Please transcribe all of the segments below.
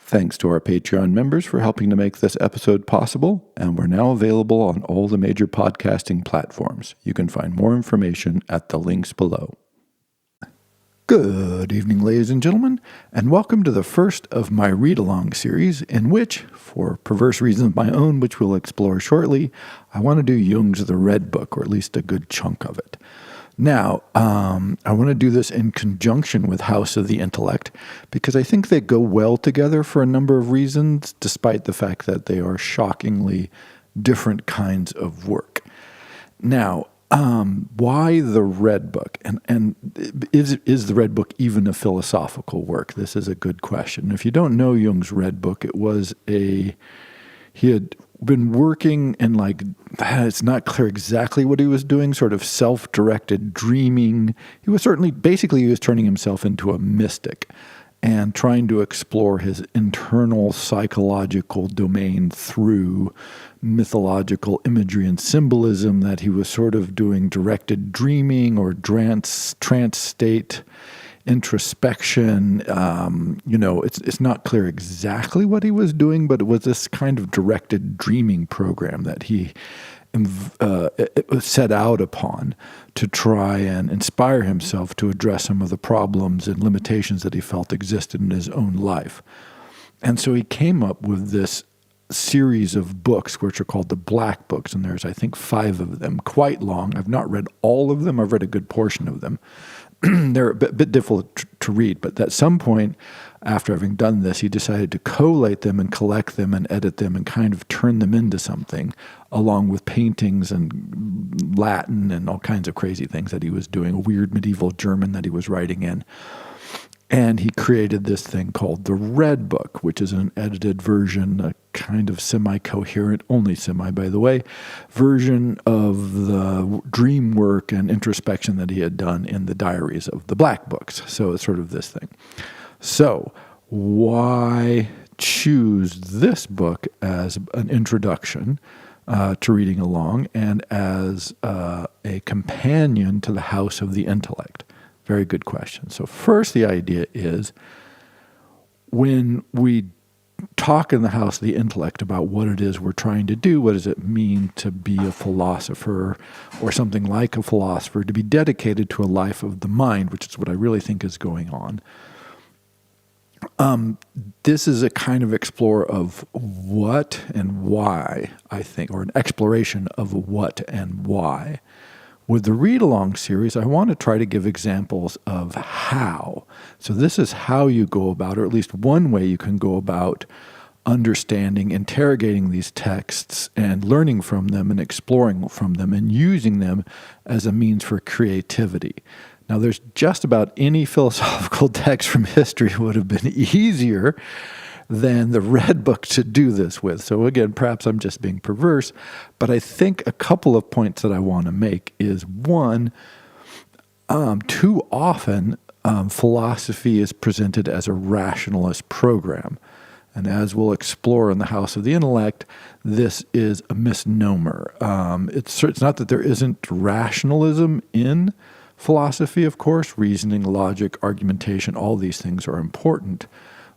Thanks to our Patreon members for helping to make this episode possible, and we're now available on all the major podcasting platforms. You can find more information at the links below. Good evening, ladies and gentlemen, and welcome to the first of my read-along series in which, for perverse reasons of my own, which we'll explore shortly, I want to do Jung's The Red Book, or at least a good chunk of it. Now, I want to do this in conjunction with House of the Intellect because I think they go well together for a number of reasons, despite the fact that they are shockingly different kinds of work. Now, why the Red Book? And is the Red Book even a philosophical work? This is a good question. If you don't know Jung's Red Book, he had been working in it's not clear exactly what he was doing, sort of self-directed dreaming. He was turning himself into a mystic and trying to explore his internal psychological domain through mythological imagery and symbolism, that he was sort of doing directed dreaming or trance state introspection. It's not clear exactly what he was doing, but it was this kind of directed dreaming program that he set out upon to try and inspire himself to address some of the problems and limitations that he felt existed in his own life. And so he came up with this series of books, which are called the Black Books, and there's, I think, 5 of them, quite long. I've not read all of them. I've read a good portion of them. They're a bit difficult to read, but at some point after having done this, he decided to collate them and collect them and edit them and kind of turn them into something, along with paintings and Latin and all kinds of crazy things that he was doing, a weird medieval German that he was writing in. And he created this thing called the Red Book, which is an edited version, a kind of semi-coherent, only semi, by the way, version of the dream work and introspection that he had done in the diaries of the Black Books. So it's sort of this thing. So why choose this book as an introduction to reading along and as a companion to the House of the Intellect? Very good question. So first, the idea is when we talk in the House of the Intellect about what it is we're trying to do, what does it mean to be a philosopher or something like a philosopher, to be dedicated to a life of the mind, which is what I really think is going on. This is a kind of explorer of what and why, I think, or an exploration of what and why. With the read-along series, I want to try to give examples of how. So this is how you go about, or at least one way you can go about understanding, interrogating these texts and learning from them and exploring from them and using them as a means for creativity. Now, there's just about any philosophical text from history would have been easier than the Red Book to do this with. So again, perhaps I'm just being perverse, but I think a couple of points that I want to make is, one, too often philosophy is presented as a rationalist program. And as we'll explore in the House of the Intellect, this is a misnomer. It's not that there isn't rationalism in philosophy, of course. Reasoning, logic, argumentation, all these things are important.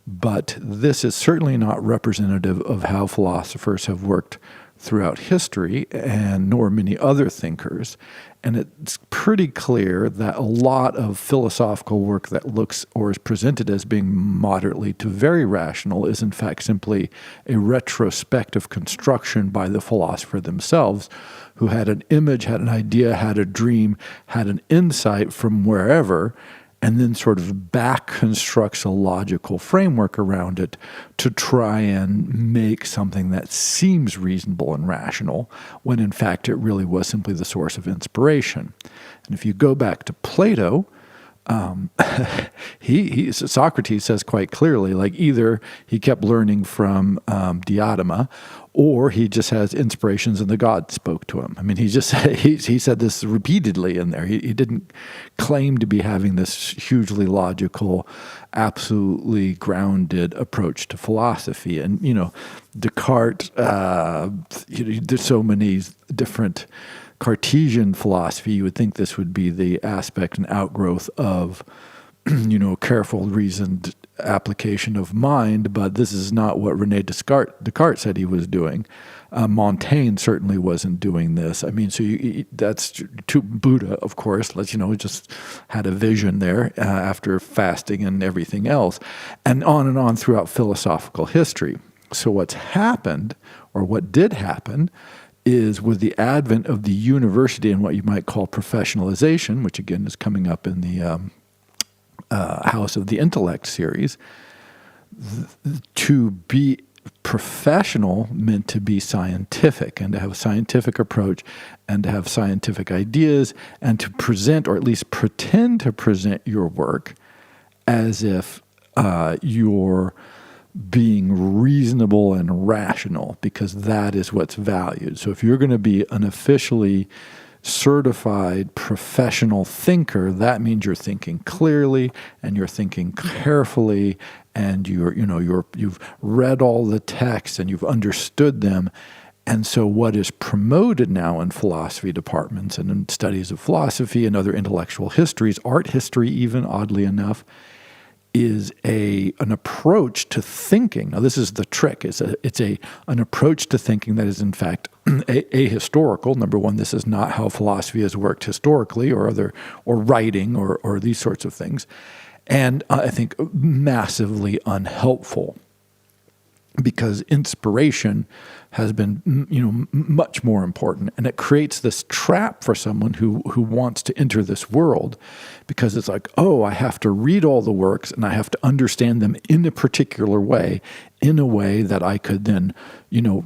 But this is certainly not representative of how philosophers have worked throughout history, and nor many other thinkers. And it's pretty clear that a lot of philosophical work that looks or is presented as being moderately to very rational is in fact simply a retrospective construction by the philosopher themselves, who had an image, had an idea, had a dream, had an insight from wherever, and then sort of back constructs a logical framework around it to try and make something that seems reasonable and rational, when in fact it really was simply the source of inspiration. And if you go back to Plato, Socrates says quite clearly, either he kept learning from Diadema, or he just has inspirations and the gods spoke to him. I mean, he said this repeatedly in there. He didn't claim to be having this hugely logical, absolutely grounded approach to philosophy. And, Descartes, there's so many different Cartesian philosophy. You would think this would be the aspect and outgrowth of careful, reasoned application of mind, but this is not what Rene Descartes said he was doing. Montaigne certainly wasn't doing this. I mean, so that's to Buddha, of course. Just had a vision there after fasting and everything else, and on throughout philosophical history. So what's happened, or what did happen, is with the advent of the university and what you might call professionalization, which again is coming up in the House of the Intellect series, to be professional meant to be scientific and to have a scientific approach and to have scientific ideas and to present, or at least pretend to present, your work as if you're being reasonable and rational, because that is what's valued. So if you're going to be an officially certified professional thinker, that means you're thinking clearly and you're thinking carefully, and you've read all the texts and you've understood them. And so what is promoted now in philosophy departments and in studies of philosophy and other intellectual histories, art history even, oddly enough, is an approach to thinking. Now, this is the trick. It's an approach to thinking that is, in fact, ahistorical. Number one, this is not how philosophy has worked historically, or writing, or these sorts of things. And I think massively unhelpful, because inspiration has been, much more important, and it creates this trap for someone who wants to enter this world, because it's like, oh, I have to read all the works and I have to understand them in a particular way, in a way that I could then,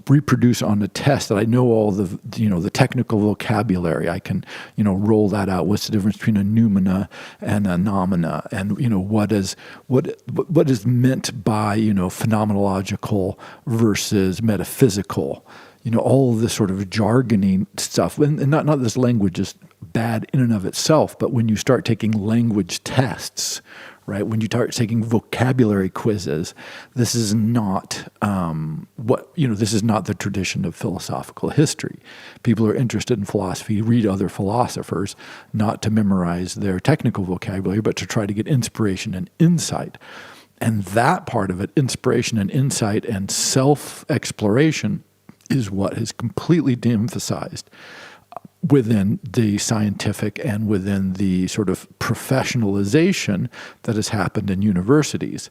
reproduce on a test, that I know all the technical vocabulary. I can, roll that out. What's the difference between a noumena and a noumena? And, what is meant by, phenomenological versus metaphysical? All of this sort of jargony stuff. And not this language is bad in and of itself, but when you start taking language tests, right? When you start taking vocabulary quizzes, this is not this is not the tradition of philosophical history. People are interested in philosophy, read other philosophers, not to memorize their technical vocabulary, but to try to get inspiration and insight. And that part of it, inspiration and insight and self-exploration, is what is completely de-emphasized within the scientific and within the sort of professionalization that has happened in universities.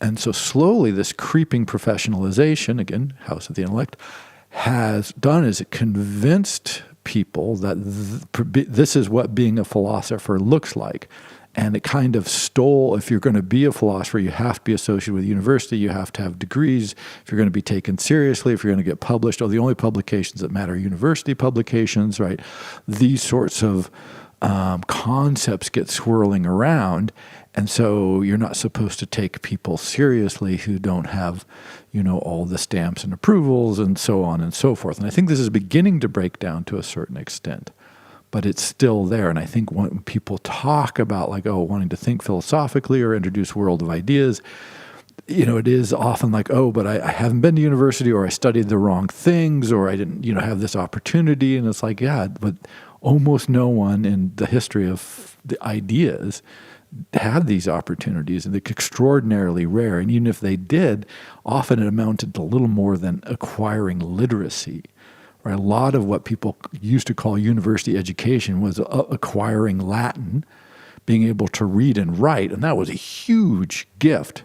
And so slowly this creeping professionalization, again, House of the Intellect, has done is it convinced people that this is what being a philosopher looks like. And it kind of stole, if you're going to be a philosopher, you have to be associated with a university, you have to have degrees, if you're going to be taken seriously, if you're going to get published, the only publications that matter are university publications, right? These sorts of concepts get swirling around. And so you're not supposed to take people seriously who don't have, all the stamps and approvals and so on and so forth. And I think this is beginning to break down to a certain extent. But it's still there. And I think when people talk about wanting to think philosophically or introduce world of ideas, it is often like, oh, but I haven't been to university, or I studied the wrong things, or I didn't, have this opportunity. And it's like, yeah, but almost no one in the history of the ideas had these opportunities, and they're extraordinarily rare. And even if they did, often it amounted to little more than acquiring literacy. A lot of what people used to call university education was acquiring Latin, being able to read and write, and that was a huge gift,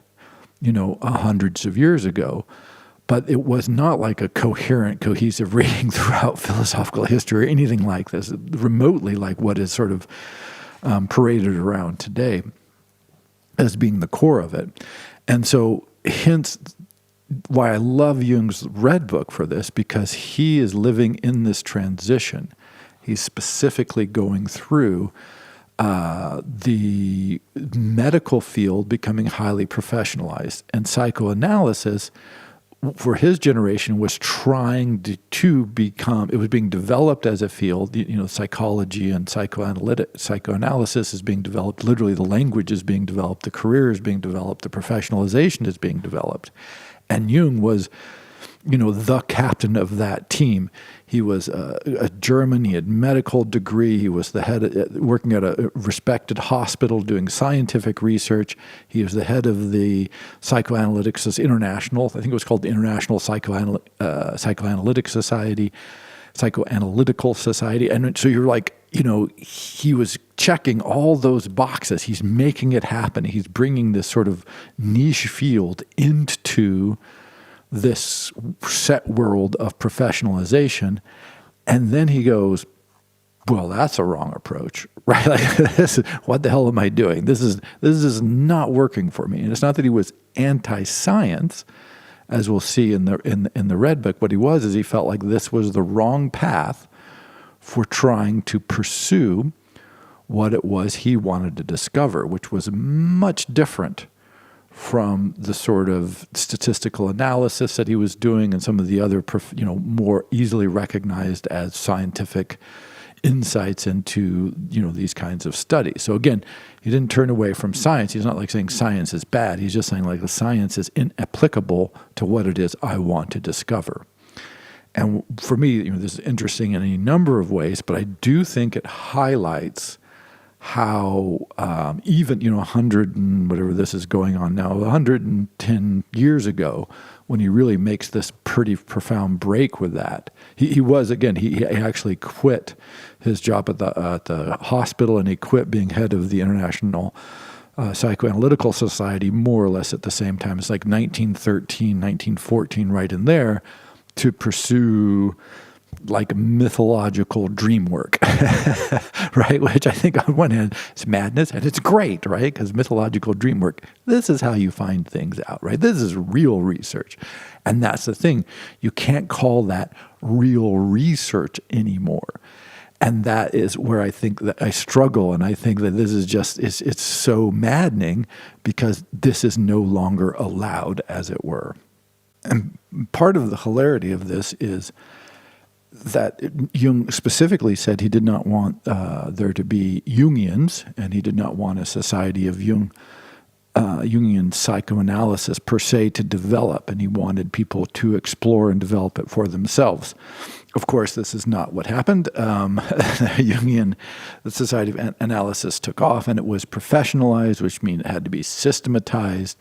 hundreds of years ago. But it was not like a coherent, cohesive reading throughout philosophical history or anything like this, remotely like what is sort of paraded around today as being the core of it. And so hence why I love Jung's Red Book for this, because he is living in this transition. He's specifically going through the medical field becoming highly professionalized, and psychoanalysis for his generation was trying to become, it was being developed as a field, psychology and psychoanalysis is being developed, literally the language is being developed, the career is being developed, the professionalization is being developed. And Jung was the captain of that team. He was a German. He had medical degree. He was the head, working at a respected hospital doing scientific research. He was the head of the Psychoanalytic International. I think it was called the International Psychoanalytic Society, Psychoanalytical Society. And so you're like, he was checking all those boxes. He's making it happen. He's bringing this sort of niche field into this set world of professionalization. And then he goes, well, that's a wrong approach, right? Like, what the hell am I doing? This is not working for me. And it's not that he was anti-science, as we'll see in the Red Book. What he was is he felt like this was the wrong path for trying to pursue what it was he wanted to discover, which was much different from the sort of statistical analysis that he was doing and some of the other, more easily recognized as scientific insights into, these kinds of studies. So again, he didn't turn away from science. He's not like saying science is bad. He's just saying like the science is inapplicable to what it is I want to discover. And for me, this is interesting in a number of ways, but I do think it highlights how even 100 and whatever this is going on now, 110 years ago, when he really makes this pretty profound break with that, he actually quit his job at the hospital, and he quit being head of the International Psychoanalytical Society more or less at the same time. It's like 1913, 1914, right in there, to pursue like mythological dream work, right? Which I think on one hand is madness, and it's great, right? Because mythological dream work, this is how you find things out, right? This is real research. And that's the thing. You can't call that real research anymore. And that is where I think that I struggle. And I think that this is just, it's so maddening because this is no longer allowed, as it were. And part of the hilarity of this is that Jung specifically said he did not want there to be Jungians, and he did not want a society of Jungian psychoanalysis per se to develop, and he wanted people to explore and develop it for themselves. Of course, this is not what happened. The Society of Analysis took off, and it was professionalized, which means it had to be systematized,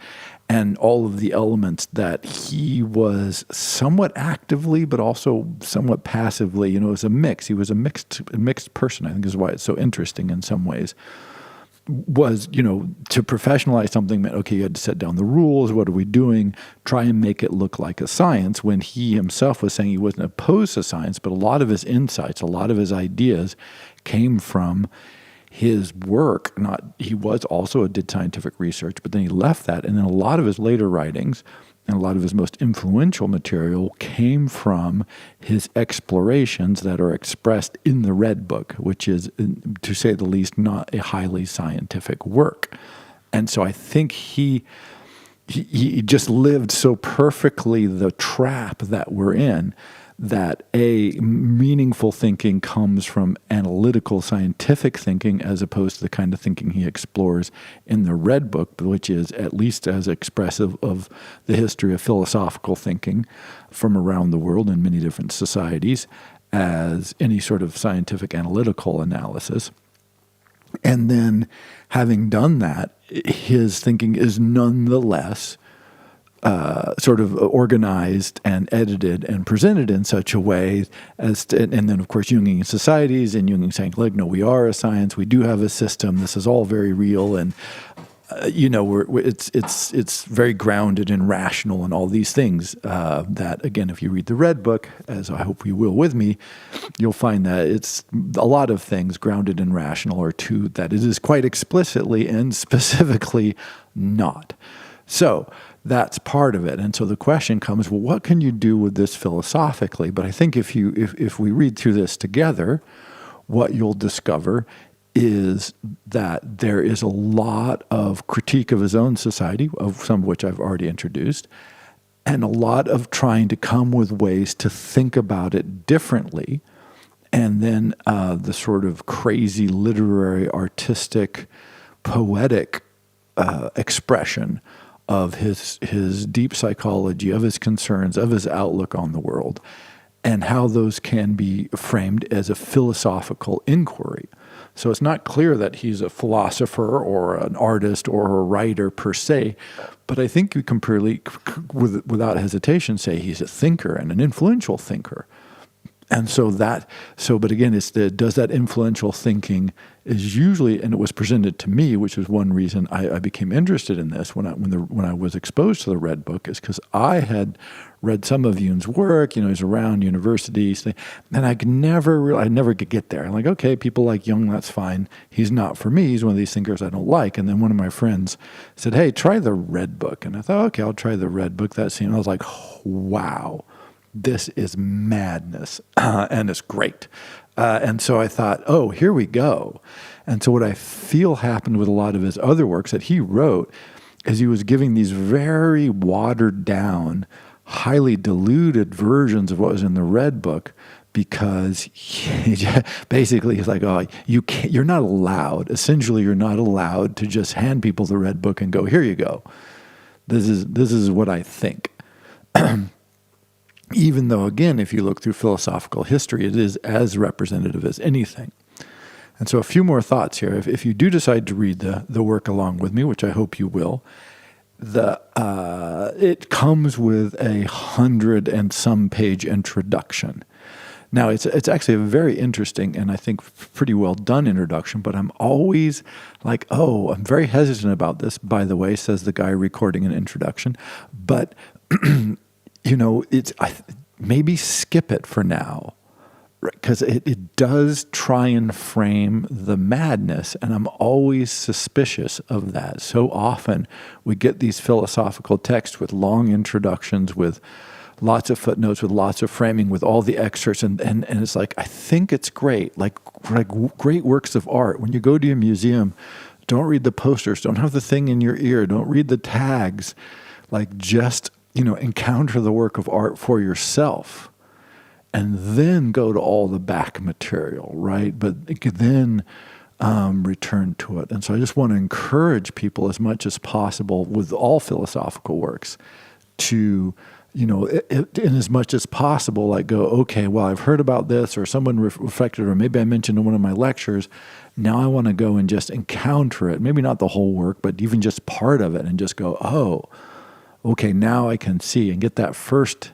and all of the elements that he was somewhat actively, but also somewhat passively, it was a mix. He was a mixed person, I think is why it's so interesting in some ways. Was, to professionalize something meant, okay, you had to set down the rules. What are we doing? Try and make it look like a science, when he himself was saying he wasn't opposed to science, but a lot of his insights, a lot of his ideas came from his work. He was also did scientific research, but then he left that. And then a lot of his later writings and a lot of his most influential material came from his explorations that are expressed in the Red Book, which is, to say the least, not a highly scientific work. And so I think he just lived so perfectly the trap that we're in, that meaningful thinking comes from analytical scientific thinking as opposed to the kind of thinking he explores in the Red Book, which is at least as expressive of the history of philosophical thinking from around the world in many different societies as any sort of scientific analytical analysis. And then having done that, his thinking is nonetheless sort of organized and edited and presented in such a way as to, and then of course Jungian societies and Jung saying, like, no, we are a science, we do have a system, this is all very real, and it's very grounded and rational and all these things that, again, if you read the Red Book, as I hope you will with me, you'll find that it's a lot of things grounded and rational, or two that it is quite explicitly and specifically not. So that's part of it. And so the question comes, well, what can you do with this philosophically? But I think if we read through this together, what you'll discover is that there is a lot of critique of his own society, of some of which I've already introduced, and a lot of trying to come with ways to think about it differently. And then the sort of crazy literary, artistic, poetic expression of his deep psychology, of his concerns, of his outlook on the world, and how those can be framed as a philosophical inquiry. So it's not clear that he's a philosopher or an artist or a writer per se, but I think you can pretty, without hesitation, say he's a thinker and an influential thinker. And but again, does that influential thinking is usually, and it was presented to me, which is one reason I became interested in this when I was exposed to the Red Book, is because I had read some of Jung's work. He's around universities, and I never could get there. I'm like, okay, people like Jung, that's fine. He's not for me. He's one of these thinkers I don't like. And then one of my friends said, hey, try the Red Book. And I thought, okay, I'll try the Red Book. I was like, wow. This is madness, and it's great. And so I thought, oh, here we go. And so what I feel happened with a lot of his other works that he wrote is he was giving these very watered down, highly diluted versions of what was in the Red Book, because basically he's like, oh, you're not allowed. Essentially, you're not allowed to just hand people the Red Book and go, here you go. This is what I think. Even though, again, if you look through philosophical history, it is as representative as anything. And so a few more thoughts here. If you do decide to read the work along with me, which I hope you will, it comes with 100 and some page introduction. Now, it's actually a very interesting and I think pretty well done introduction, but I'm always like, I'm very hesitant about this, by the way, says the guy recording an introduction. But maybe skip it for now, because it does try and frame the madness, and I'm always suspicious of that. So often we get these philosophical texts with long introductions, with lots of footnotes, with lots of framing, with all the excerpts, and it's like, I think it's great, like great works of art. When you go to a museum, don't read the posters, don't have the thing in your ear, don't read the tags, just encounter the work of art for yourself, and then go to all the back material, right? But then return to it. And so I just want to encourage people as much as possible with all philosophical works to, in as much as possible, go, okay, well, I've heard about this, or someone reflected, or maybe I mentioned in one of my lectures. Now I want to go and just encounter it. Maybe not the whole work, but even just part of it, and just go, oh, okay, now I can see, and get that first,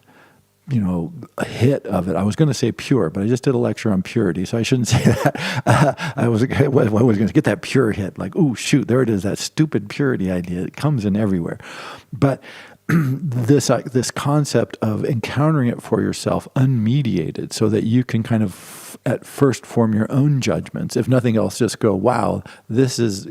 hit of it. I was going to say pure, but I just did a lecture on purity, so I shouldn't say that. I was going to get that pure hit, like, oh, shoot, there it is, that stupid purity idea. It comes in everywhere. But this concept of encountering it for yourself unmediated, so that you can kind of at first form your own judgments. If nothing else, just go, wow, this is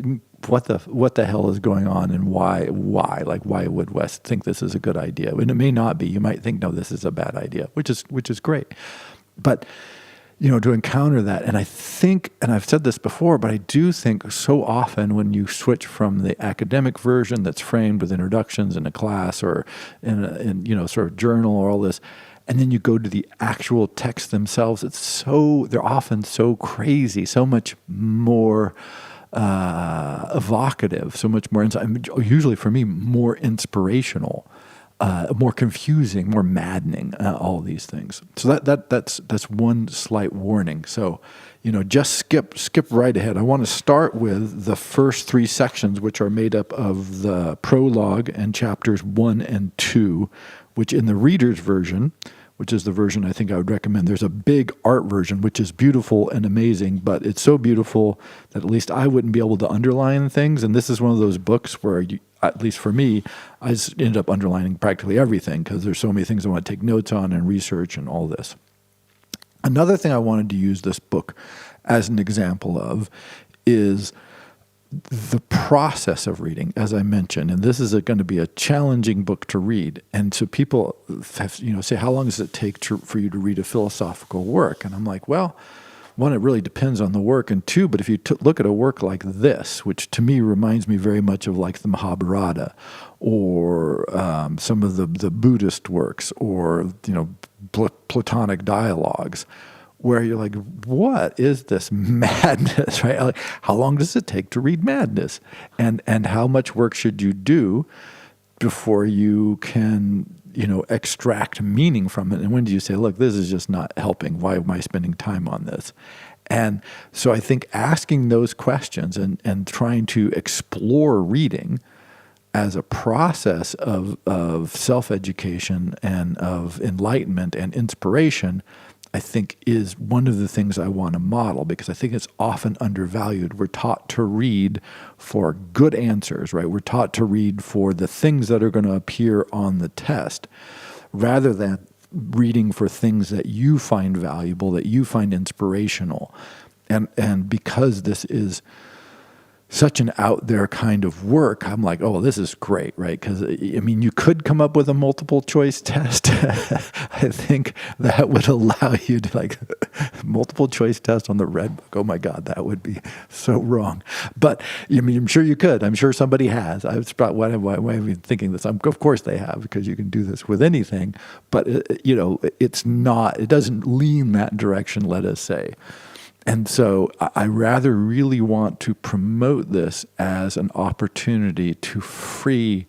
what the hell is going on, and why would West think this is a good idea? And it may not be. You might think, no, this is a bad idea, which is great. But to encounter that, and I think, and I've said this before, but I do think so often when you switch from the academic version that's framed with introductions in a class or in sort of journal or all this, and then you go to the actual texts themselves, they're often so crazy, so much more evocative, so much more usually for me more inspirational, more confusing, more maddening, all these things. So that's one slight warning. So just skip right ahead. I want to start with the first 3 sections, which are made up of the prologue and chapters 1 and 2, which in the reader's version, which is the version I think I would recommend. There's a big art version, which is beautiful and amazing, but it's so beautiful that at least I wouldn't be able to underline things. And this is one of those books where, at least for me, I just ended up underlining practically everything, because there's so many things I want to take notes on and research and all this. Another thing I wanted to use this book as an example of is the process of reading, as I mentioned, and this is going to be a challenging book to read. And so people have, say, how long does it take for you to read a philosophical work? And I'm like, well, one, it really depends on the work, and two, but if you look at a work like this, which to me reminds me very much of like the Mahabharata, or some of the Buddhist works, or Platonic dialogues, where you're like, what is this madness, right? Like, how long does it take to read madness? And how much work should you do before you can, extract meaning from it? And when do you say, look, this is just not helping. Why am I spending time on this? And so I think asking those questions and trying to explore reading as a process of self-education and of enlightenment and inspiration, I think is one of the things I want to model, because I think it's often undervalued. We're taught to read for good answers, right? We're taught to read for the things that are going to appear on the test, rather than reading for things that you find valuable, that you find inspirational. And because this is such an out there kind of work, I'm like, oh, this is great, right? Because, you could come up with a multiple choice test. I think that would allow you to multiple choice test on the Red Book. Oh my God, that would be so wrong. But I'm sure you could. I'm sure somebody has. I was about, why am I thinking this? Of course they have, because you can do this with anything. But, it's not, it doesn't lean that direction, let us say. And so I rather really want to promote this as an opportunity to free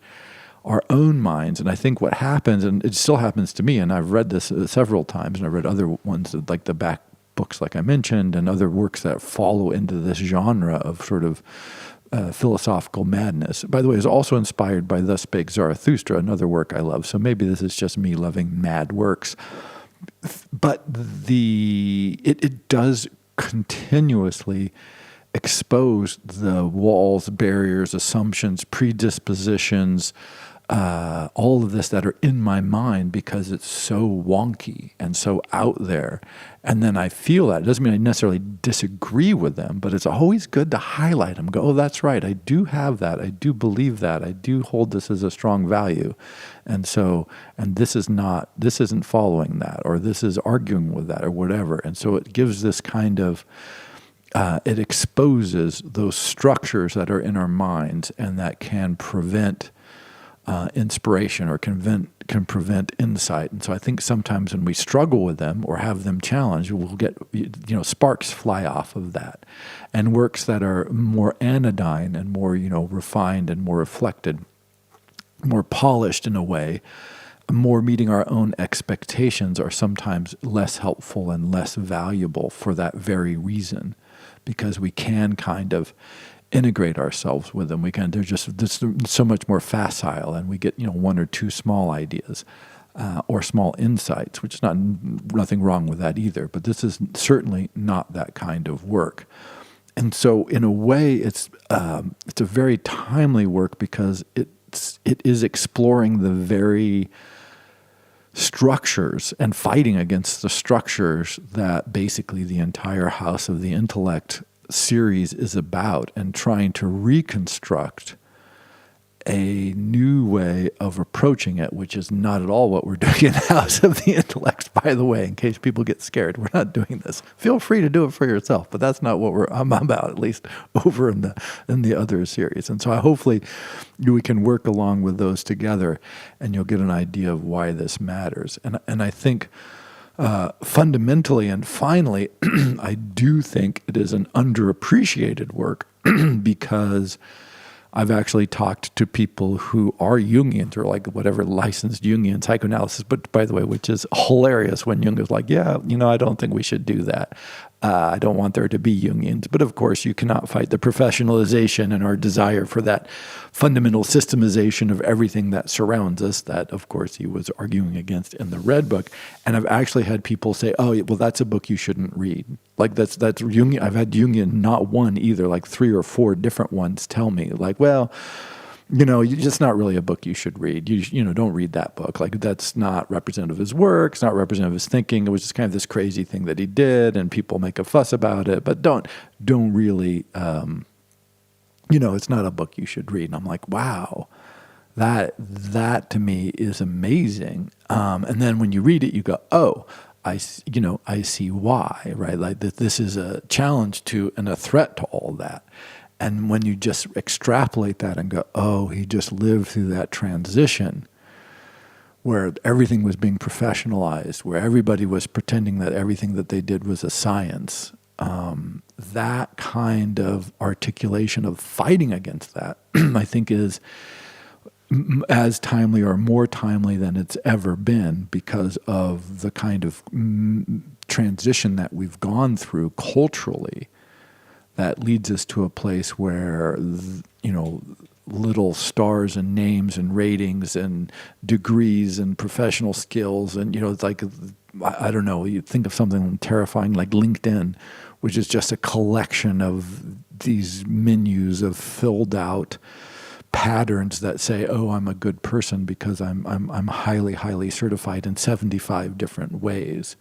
our own minds. And I think what happens, and it still happens to me, and I've read this several times, and I've read other ones, like the back books like I mentioned, and other works that follow into this genre of sort of philosophical madness. By the way, it's also inspired by Thus Spake Zarathustra, another work I love. So maybe this is just me loving mad works. But it does continuously expose the walls, barriers, assumptions, predispositions, all of this that are in my mind, because it's so wonky and so out there. And then I feel that. It doesn't mean I necessarily disagree with them, but it's always good to highlight them. Go, oh, that's right. I do have that. I do believe that. I do hold this as a strong value. And this isn't following that, or this is arguing with that, or whatever. And so it gives this kind of, it exposes those structures that are in our minds and that can prevent inspiration, or can prevent insight. And so I think sometimes when we struggle with them or have them challenged, we'll get, sparks fly off of that. And works that are more anodyne and more, refined and more reflected, more polished in a way, more meeting our own expectations, are sometimes less helpful and less valuable for that very reason, because we can kind of integrate ourselves with them. They're just so much more facile, and we get, one or two small ideas or small insights, which is nothing wrong with that either. But this is certainly not that kind of work. And so in a way, it's a very timely work, because it is exploring the very structures and fighting against the structures that basically the entire House of the Intellect series is about, and trying to reconstruct a new way of approaching it, which is not at all what we're doing in House of the Intellect, by the way, in case people get scared. We're not doing this. Feel free to do it for yourself, but that's not what I'm about, at least over in the other series. And so hopefully we can work along with those together, and you'll get an idea of why this matters. And I think fundamentally and finally, I do think it is an underappreciated work because I've actually talked to people who are Jungians, or like whatever licensed Jungian psychoanalysis, but by the way, which is hilarious when Jung is like, yeah, I don't think we should do that. I don't want there to be Jungians. But of course, you cannot fight the professionalization and our desire for that fundamental systemization of everything that surrounds us that, of course, he was arguing against in the Red Book. And I've actually had people say, oh, well, that's a book you shouldn't read. Like that's Jungian. I've had Jungian, not one either, like 3 or 4 different ones tell me, like, well, it's not really a book you should read. You don't read that book. Like, that's not representative of his work. It's not representative of his thinking. It was just kind of this crazy thing that he did, and people make a fuss about it. But don't really, it's not a book you should read. And I'm like, wow, that to me is amazing. And then when you read it, you go, oh, I see why, right? Like that this is a challenge to and a threat to all that. And when you just extrapolate that and go, oh, he just lived through that transition where everything was being professionalized, where everybody was pretending that everything that they did was a science, that kind of articulation of fighting against that, I think is as timely or more timely than it's ever been because of the kind of transition that we've gone through culturally that leads us to a place where, little stars and names and ratings and degrees and professional skills and, it's like, I don't know, you think of something terrifying like LinkedIn, which is just a collection of these menus of filled out patterns that say, "Oh, I'm a good person because I'm highly, highly certified in 75 different ways."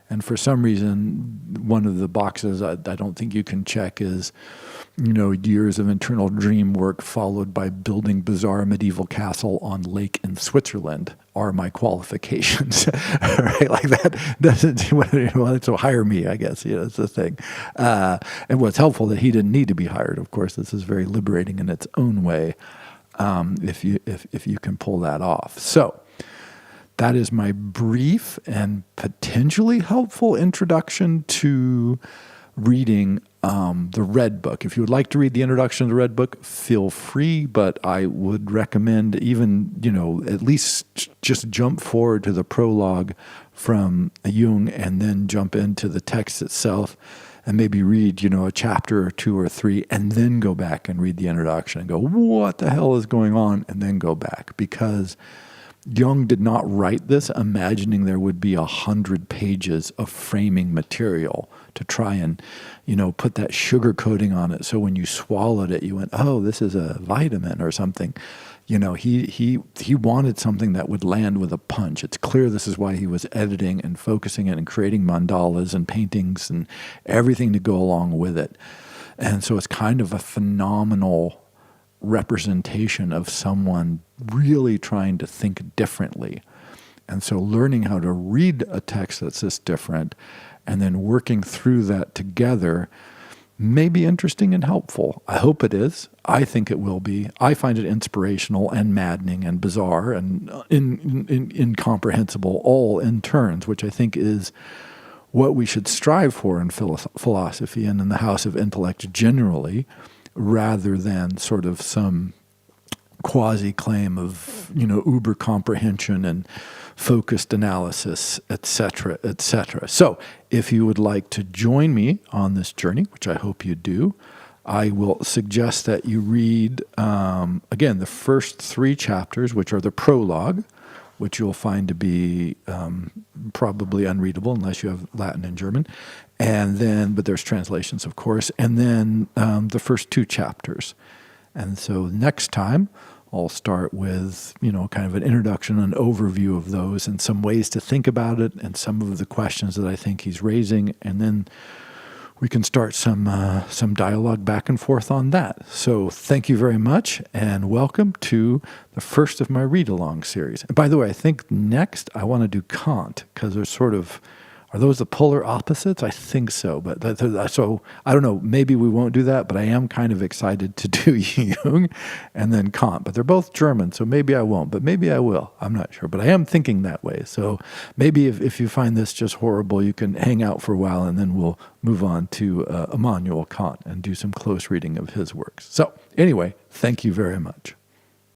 And for some reason, one of the boxes I don't think you can check is, years of internal dream work followed by building bizarre medieval castle on lake in Switzerland are my qualifications, right? Like that doesn't, so hire me, I guess, it's the thing. And what's helpful that he didn't need to be hired, of course. This is very liberating in its own way, if you can pull that off. So that is my brief and potentially helpful introduction to reading the Red Book. If you would like to read the introduction to the Red Book, feel free, but I would recommend even, at least just jump forward to the prologue from Jung and then jump into the text itself and maybe read, a chapter or two or three and then go back and read the introduction and go, what the hell is going on? And then go back, because Jung did not write this imagining there would be 100 pages of framing material to try and, put that sugar coating on it. So when you swallowed it, you went, oh, this is a vitamin or something. He wanted something that would land with a punch. It's clear this is why he was editing and focusing it and creating mandalas and paintings and everything to go along with it. And so it's kind of a phenomenal representation of someone really trying to think differently. And so learning how to read a text that's this different and then working through that together may be interesting and helpful. I hope it is. I think it will be. I find it inspirational and maddening and bizarre and incomprehensible all in turns, which I think is what we should strive for in philosophy and in the house of intellect generally, rather than sort of some quasi-claim of, uber comprehension and focused analysis, etc., etc. So if you would like to join me on this journey, which I hope you do, I will suggest that you read, again, the first 3 chapters, which are the prologue, which you'll find to be probably unreadable unless you have Latin and German. And then, but there's translations, of course, and then the first 2 chapters. And so next time, I'll start with, kind of an introduction, an overview of those and some ways to think about it and some of the questions that I think he's raising. And then we can start some dialogue back and forth on that. So thank you very much and welcome to the first of my read-along series. And by the way, I think next I want to do Kant, because there's sort of, are those the polar opposites? I think so. But so I don't know, maybe we won't do that, but I am kind of excited to do Jung and then Kant. But they're both German, so maybe I won't, but maybe I will. I'm not sure, but I am thinking that way. So maybe if you find this just horrible, you can hang out for a while and then we'll move on to Immanuel Kant and do some close reading of his works. So anyway, thank you very much.